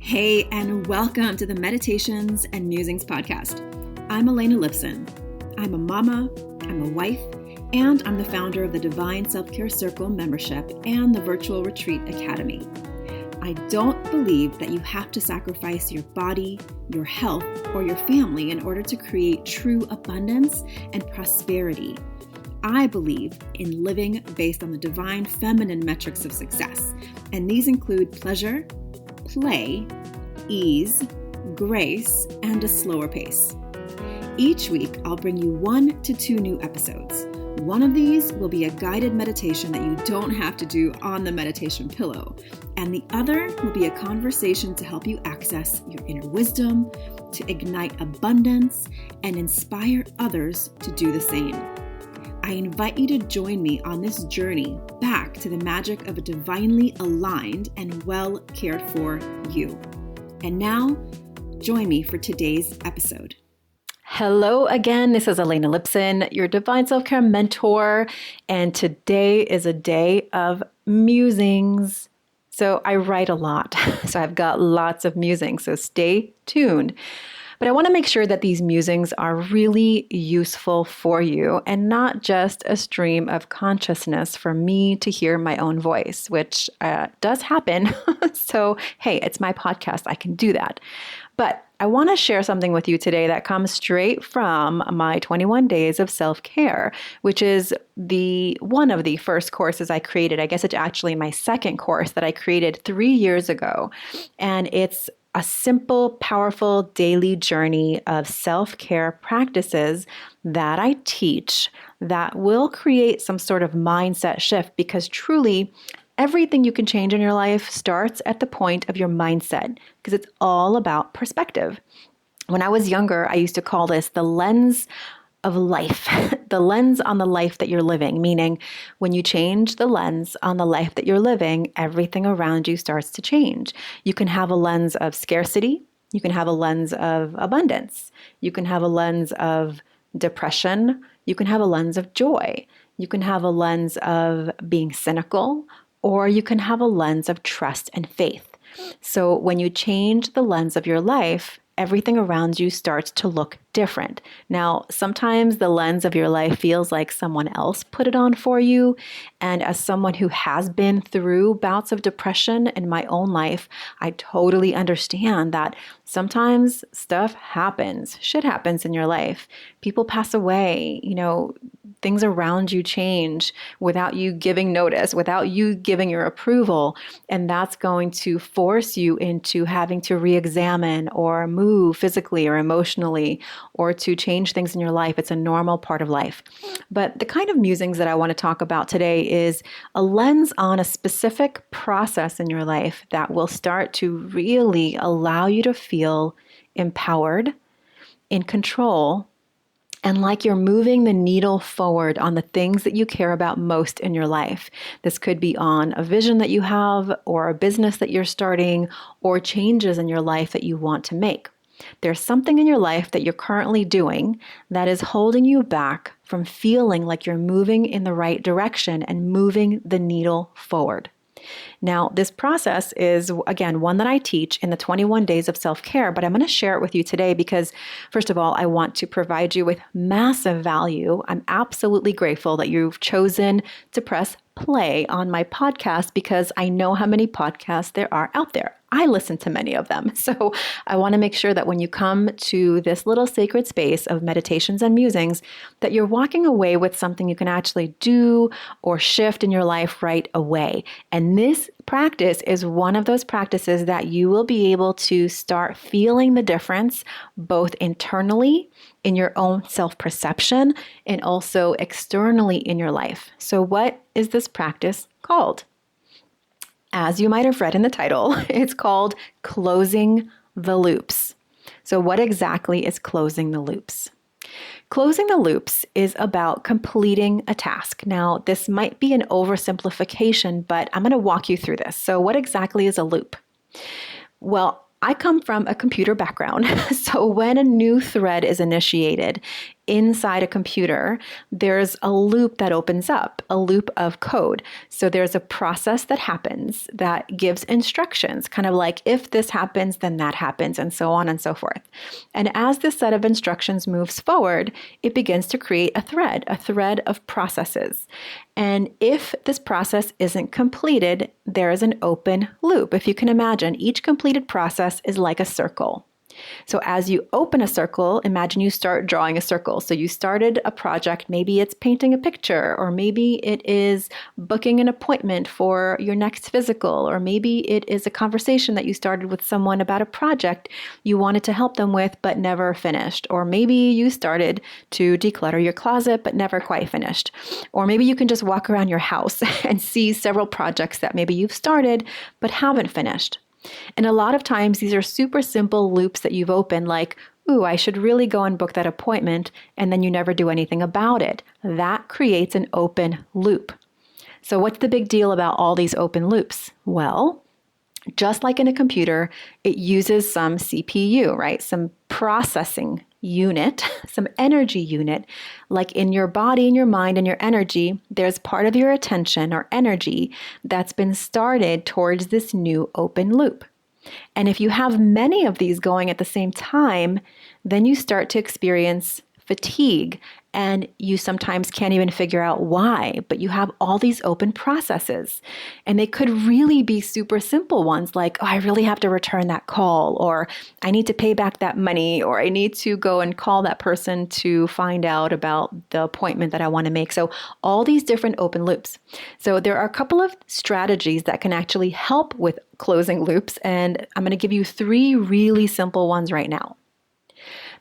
Hey, and welcome to the Meditations and Musings podcast. I'm Elena Lipson. I'm a mama, I'm a wife, and I'm the founder of the Divine Self-Care Circle membership and the Virtual Retreat Academy. I don't believe that you have to sacrifice your body, your health, or your family in order to create true abundance and prosperity. I believe in living based on the divine feminine metrics of success, and these include pleasure, play, ease, grace, and a slower pace. Each week, I'll bring you 1 to 2 new episodes. One of these will be a guided meditation that you don't have to do on the meditation pillow, and the other will be a conversation to help you access your inner wisdom, to ignite abundance, and inspire others to do the same. I invite you to join me on this journey back to the magic of a divinely aligned and well cared for you. And now, join me for today's episode. Hello again, this is Elena Lipson, your Divine Self-Care mentor, and today is a day of musings. So I write a lot, so I've got lots of musings, so stay tuned. But I want to make sure that these musings are really useful for you and not just a stream of consciousness for me to hear my own voice, which does happen. So, hey, it's my podcast. I can do that. But I want to share something with you today that comes straight from my 21 Days of Self-Care, which is one of the first courses I created. I guess it's actually my second course that I created 3 years ago. And it's a simple, powerful daily journey of self-care practices that I teach that will create some sort of mindset shift, because truly everything you can change in your life starts at the point of your mindset, because it's all about perspective. When I was younger, I used to call this the lens of life, the lens on the life that you're living, meaning when you change the lens on the life that you're living, everything around you starts to change. You can have a lens of scarcity. You can have a lens of abundance. You can have a lens of depression. You can have a lens of joy. You can have a lens of being cynical, or you can have a lens of trust and faith. So when you change the lens of your life, everything around you starts to look different. Now, sometimes the lens of your life feels like someone else put it on for you. And as someone who has been through bouts of depression in my own life, I totally understand that sometimes stuff happens, shit happens in your life. People pass away, things around you change without you giving notice, without you giving your approval. And that's going to force you into having to re-examine or move physically or emotionally or to change things in your life. It's a normal part of life. But the kind of musings that I want to talk about today is a lens on a specific process in your life that will start to really allow you to feel empowered, in control, and like you're moving the needle forward on the things that you care about most in your life. This could be on a vision that you have, or a business that you're starting, or changes in your life that you want to make. There's something in your life that you're currently doing that is holding you back from feeling like you're moving in the right direction and moving the needle forward. Now, this process is, again, one that I teach in the 21 Days of Self-Care, but I'm going to share it with you today because, first of all, I want to provide you with massive value. I'm absolutely grateful that you've chosen to press play on my podcast, because I know how many podcasts there are out there. I listen to many of them. So I want to make sure that when you come to this little sacred space of meditations and musings, that you're walking away with something you can actually do or shift in your life right away. And this practice is one of those practices that you will be able to start feeling the difference, both internally in your own self-perception and also externally in your life. So what is this practice called? As you might have read in the title, it's called closing the loops. So what exactly is closing the loops? Closing the loops is about completing a task. Now, this might be an oversimplification, but I'm going to walk you through this. So what exactly is a loop? Well, I come from a computer background. So when a new thread is initiated, inside a computer, there's a loop that opens up, a loop of code. So there's a process that happens that gives instructions, kind of like if this happens, then that happens, and so on and so forth. And as this set of instructions moves forward, it begins to create a thread of processes. And if this process isn't completed, there is an open loop. If you can imagine, each completed process is like a circle. So as you open a circle, imagine you start drawing a circle. So you started a project, maybe it's painting a picture, or maybe it is booking an appointment for your next physical, or maybe it is a conversation that you started with someone about a project you wanted to help them with but never finished. Or maybe you started to declutter your closet but never quite finished. Or maybe you can just walk around your house and see several projects that maybe you've started but haven't finished. And a lot of times these are super simple loops that you've opened, like, ooh, I should really go and book that appointment, and then you never do anything about it. That creates an open loop. So what's the big deal about all these open loops? Well, just like in a computer, it uses some CPU, right? Some processing unit, some energy unit. Like in your body and your mind and your energy, there's part of your attention or energy that's been started towards this new open loop. And if you have many of these going at the same time, then you start to experience fatigue, and you sometimes can't even figure out why, but you have all these open processes. And they could really be super simple ones like, oh, I really have to return that call, or I need to pay back that money, or I need to go and call that person to find out about the appointment that I want to make. So all these different open loops. So there are a couple of strategies that can actually help with closing loops, and I'm going to give you 3 really simple ones right now.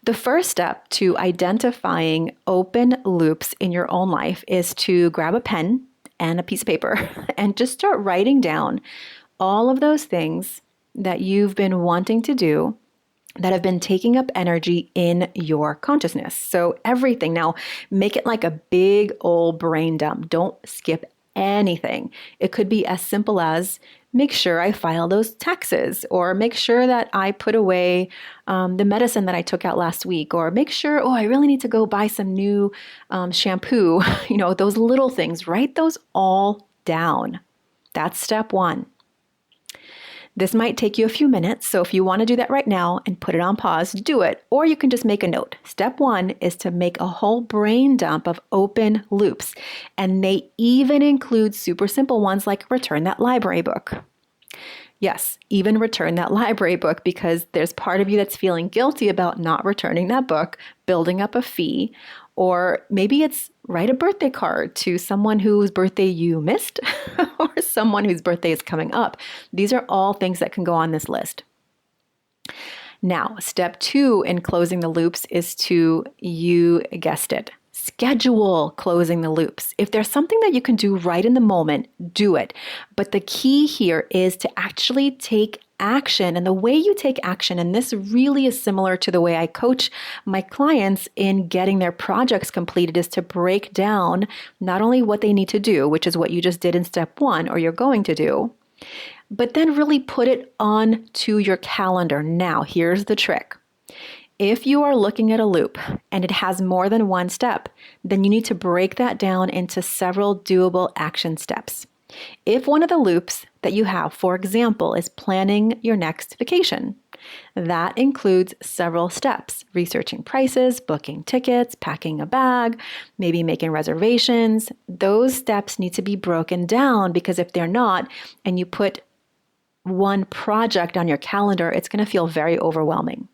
The first step to identifying open loops in your own life is to grab a pen and a piece of paper and just start writing down all of those things that you've been wanting to do that have been taking up energy in your consciousness. So everything. Now, make it like a big old brain dump. Don't skip anything. It could be as simple as make sure I file those taxes, or make sure that I put away the medicine that I took out last week, or make sure, I really need to go buy some new shampoo. Those little things, write those all down. That's step 1. This might take you a few minutes, so if you want to do that right now and put it on pause, do it. Or you can just make a note. Step 1 is to make a whole brain dump of open loops. And they even include super simple ones like return that library book. Yes, even return that library book, because there's part of you that's feeling guilty about not returning that book, building up a fee. Or maybe it's write a birthday card to someone whose birthday you missed or someone whose birthday is coming up. These are all things that can go on this list. Now, step 2 in closing the loops is to, you guessed it, schedule closing the loops. If there's something that you can do right in the moment, do it. But the key here is to actually take action. And the way you take action, and this really is similar to the way I coach my clients in getting their projects completed, is to break down not only what they need to do, which is what you just did in step 1 or you're going to do, but then really put it on to your calendar. Now, here's the trick. If you are looking at a loop and it has more than one step, then you need to break that down into several doable action steps. If one of the loops that you have, for example, is planning your next vacation, that includes several steps: researching prices, booking tickets, packing a bag, maybe making reservations. Those steps need to be broken down, because if they're not, and you put one project on your calendar, it's going to feel very overwhelming.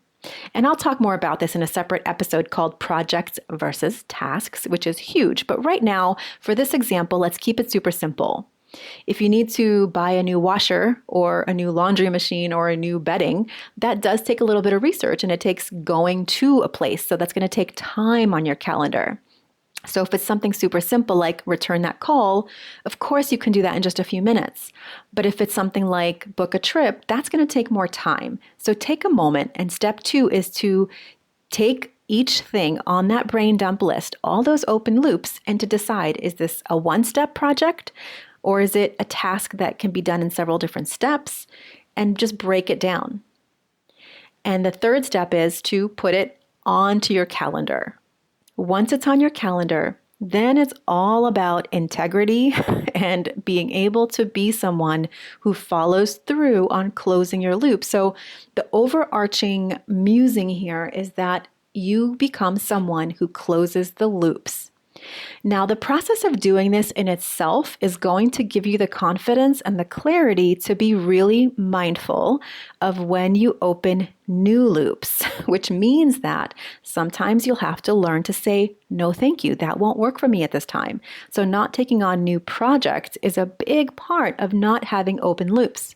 And I'll talk more about this in a separate episode called Projects versus Tasks, which is huge. But right now, for this example, let's keep it super simple. If you need to buy a new washer or a new laundry machine or a new bedding, that does take a little bit of research, and it takes going to a place. So that's going to take time on your calendar. So if it's something super simple like return that call, of course you can do that in just a few minutes. But if it's something like book a trip, that's going to take more time. So take a moment, and step 2 is to take each thing on that brain dump list, all those open loops, and to decide, is this a one-step project, or is it a task that can be done in several different steps, and just break it down. And the third step is to put it onto your calendar. Once it's on your calendar, then it's all about integrity and being able to be someone who follows through on closing your loop. So the overarching musing here is that you become someone who closes the loops. Now, the process of doing this in itself is going to give you the confidence and the clarity to be really mindful of when you open new loops, which means that sometimes you'll have to learn to say, no, thank you. That won't work for me at this time. So not taking on new projects is a big part of not having open loops.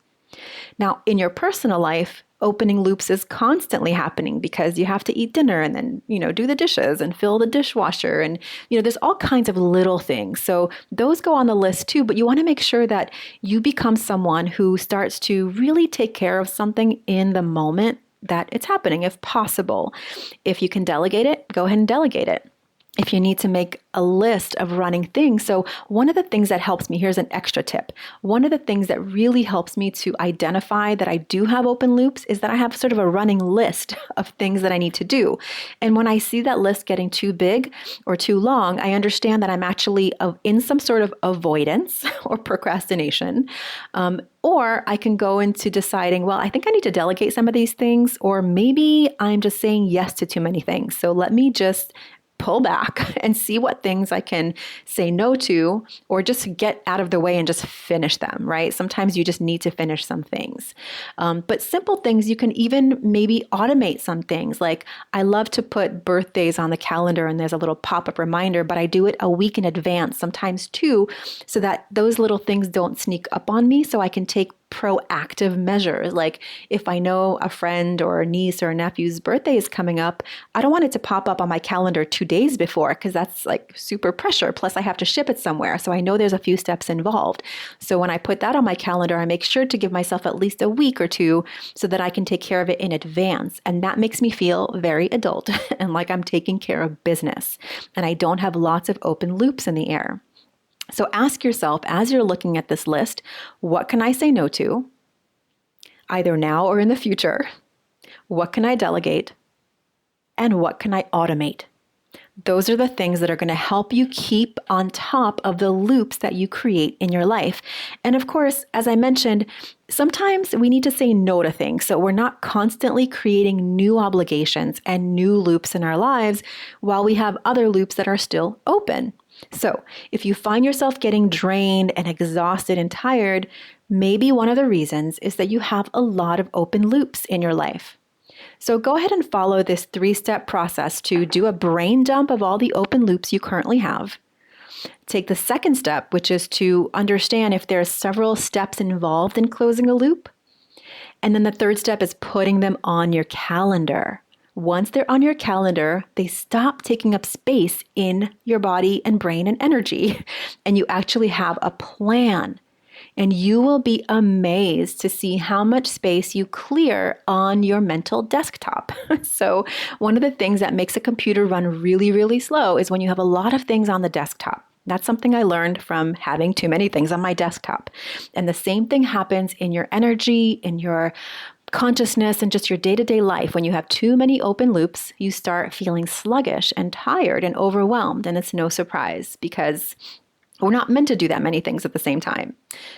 Now, in your personal life, opening loops is constantly happening because you have to eat dinner and then, do the dishes and fill the dishwasher. And, there's all kinds of little things. So those go on the list too, but you want to make sure that you become someone who starts to really take care of something in the moment that it's happening, if possible. If you can delegate it, go ahead and delegate it. If you need to make a list of running things. So one of the things that helps me, here's an extra tip. One of the things that really helps me to identify that I do have open loops is that I have sort of a running list of things that I need to do. And when I see that list getting too big or too long, I understand that I'm actually in some sort of avoidance or procrastination. Or I can go into deciding, well, I think I need to delegate some of these things, or maybe I'm just saying yes to too many things. So let me just pull back and see what things I can say no to, or just get out of the way and just finish them, right? Sometimes you just need to finish some things. But simple things, you can even maybe automate some things. Like I love to put birthdays on the calendar and there's a little pop-up reminder, but I do it a week in advance, sometimes two, so that those little things don't sneak up on me, so I can take proactive measures. Like if I know a friend or a niece or a nephew's birthday is coming up, I don't want it to pop up on my calendar 2 days before, because that's like super pressure. Plus I have to ship it somewhere. So I know there's a few steps involved. So when I put that on my calendar, I make sure to give myself at least a week or two so that I can take care of it in advance. And that makes me feel very adult and like I'm taking care of business. And I don't have lots of open loops in the air. So ask yourself, as you're looking at this list, what can I say no to, either now or in the future? What can I delegate? And what can I automate? Those are the things that are going to help you keep on top of the loops that you create in your life. And of course, as I mentioned, sometimes we need to say no to things. So we're not constantly creating new obligations and new loops in our lives while we have other loops that are still open. So if you find yourself getting drained and exhausted and tired, maybe one of the reasons is that you have a lot of open loops in your life. So go ahead and follow this 3-step process to do a brain dump of all the open loops you currently have. Take the second step, which is to understand if there are several steps involved in closing a loop. And then the third step is putting them on your calendar. Once they're on your calendar, they stop taking up space in your body and brain and energy, and you actually have a plan. And you will be amazed to see how much space you clear on your mental desktop. So one of the things that makes a computer run really, really slow is when you have a lot of things on the desktop. That's something I learned from having too many things on my desktop. And the same thing happens in your energy, in your consciousness, and just your day-to-day life. When you have too many open loops, you start feeling sluggish and tired and overwhelmed. And it's no surprise because we're not meant to do that many things at the same time.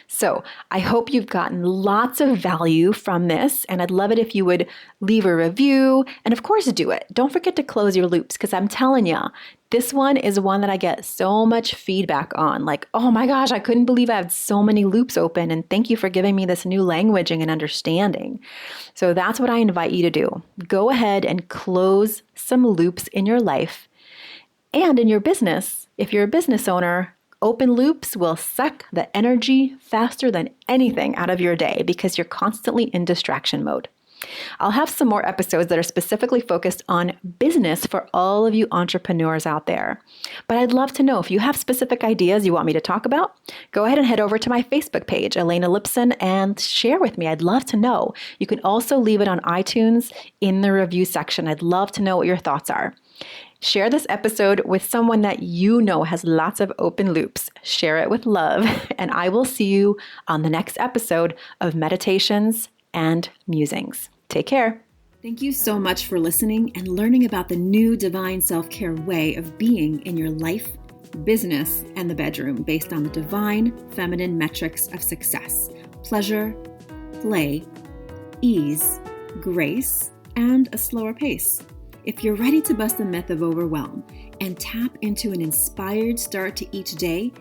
So I hope you've gotten lots of value from this, and I'd love it if you would leave a review, and of course do it. Don't forget to close your loops, because I'm telling you, this one is one that I get so much feedback on. Like, oh my gosh, I couldn't believe I had so many loops open, and thank you for giving me this new languaging and understanding. So that's what I invite you to do. Go ahead and close some loops in your life and in your business. If you're a business owner, open loops will suck the energy faster than anything out of your day because you're constantly in distraction mode. I'll have some more episodes that are specifically focused on business for all of you entrepreneurs out there. But I'd love to know if you have specific ideas you want me to talk about. Go ahead and head over to my Facebook page, Elena Lipson, and share with me. I'd love to know. You can also leave it on iTunes in the review section. I'd love to know what your thoughts are. Share this episode with someone that you know has lots of open loops. Share it with love, and I will see you on the next episode of Meditations and Musings. Take care. Thank you so much for listening and learning about the new divine self-care way of being in your life, business, and the bedroom based on the divine feminine metrics of success, pleasure, play, ease, grace, and a slower pace. If you're ready to bust the myth of overwhelm and tap into an inspired start to each day,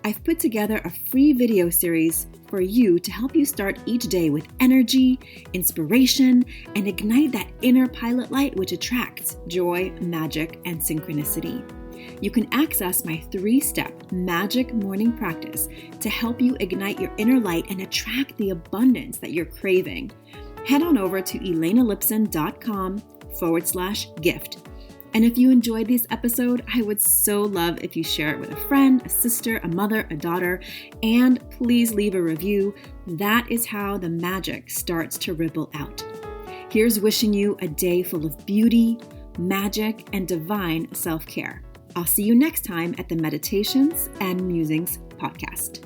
I've put together a free video series for you to help you start each day with energy, inspiration, and ignite that inner pilot light which attracts joy, magic, and synchronicity. You can access my 3-step magic morning practice to help you ignite your inner light and attract the abundance that you're craving. Head on over to elenalipson.com/gift. And if you enjoyed this episode, I would so love if you share it with a friend, a sister, a mother, a daughter, and please leave a review. That is how the magic starts to ripple out. Here's wishing you a day full of beauty, magic, and divine self-care. I'll see you next time at the Meditations and Musings podcast.